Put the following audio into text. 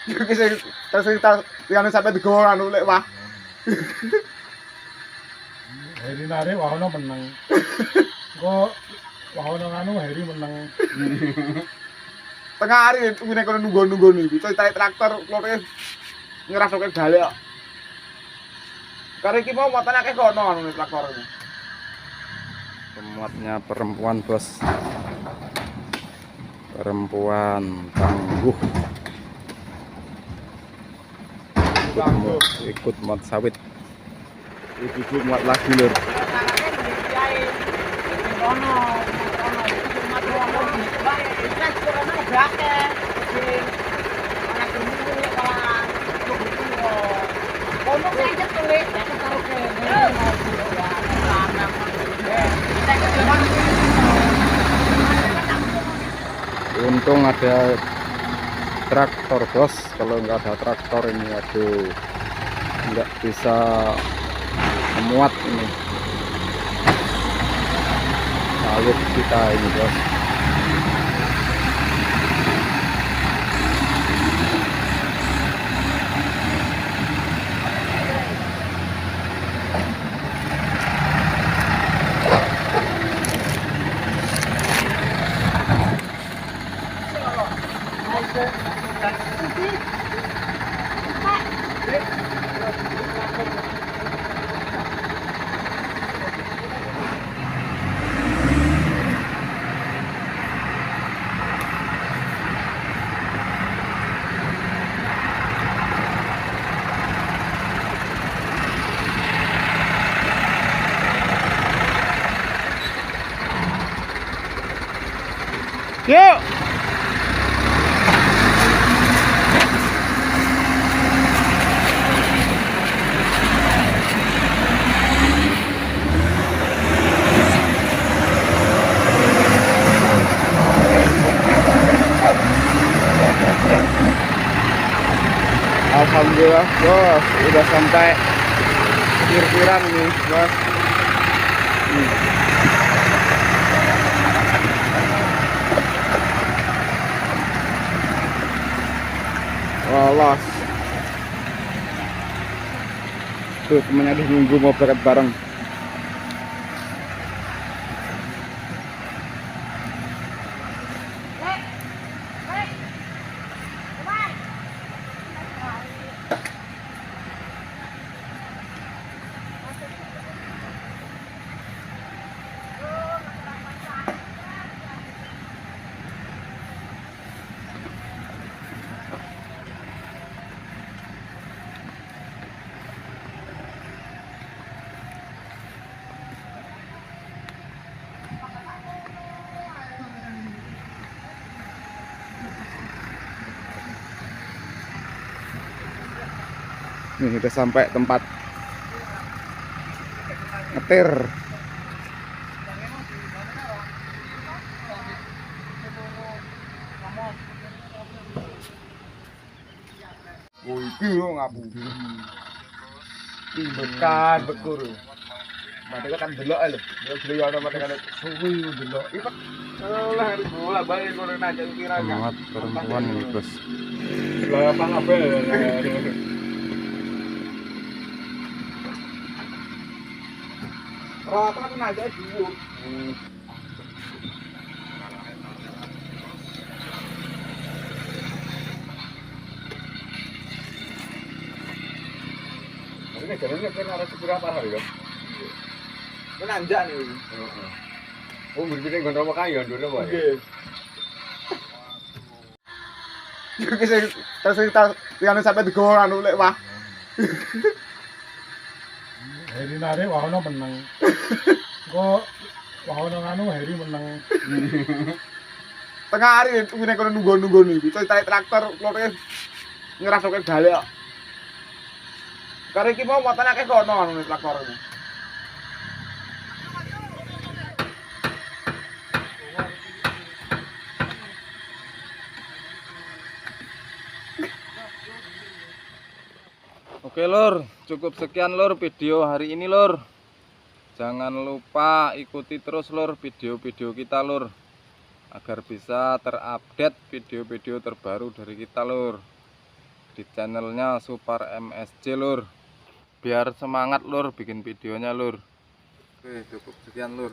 Terus yang sampai digowo anu lek wah. Heri nare wahono menang. Kok wahono anu Heri menang. Tengah hari ngene kono nunggu-nunggu niku. Tarik traktor kloke ngerasoke balik kok. Kare iki mau muatan akeh kono anu traktor ini. Pemuatnya perempuan, bos. Perempuan tangguh. Ikut muat sawit. Ibu muat lagi lur. Untung ada traktor, bos. Kalau nggak ada traktor ini, aduh, nggak bisa memuat ini sawit kita ini, bos. Yuk. Alhamdulillah, bos, udah sampai kir-kiran nih, bos. Lolos. Tuh temennya di nunggu mau berangkat bareng. Nih udah sampai tempat ngetir. Oh iki yo ngapundi. Bekan bekur. Mate kan delok lho. Yo beli ono mate kan suwi delok. Iki lah bola balik kono aja kira kan. Pemuat perempuan ini, bos. Lah apa ngabel. Rata kan aja dulu. Ini jalannya kan arah seberapa hari kan? Kan anjak nih. Oh, berbeda dengan apa kayu, dulu apa? Nggih. Terus yang sampai digowo anu lek wah. Heri nare wahono menang. Kok wahono anu Heri menang. Tengah hari ngene kono nunggu-nunggu niku. Tarik traktor kloke ngerasoke balik kok. Kare iki mau muatan akeh kono anu traktor ini. Oke lur, cukup sekian lur video hari ini lur. Jangan lupa ikuti terus lur video-video kita lur, agar bisa terupdate video-video terbaru dari kita lur. di channelnya Supar MSC lur, biar semangat lur bikin videonya lur. Oke, cukup sekian lur.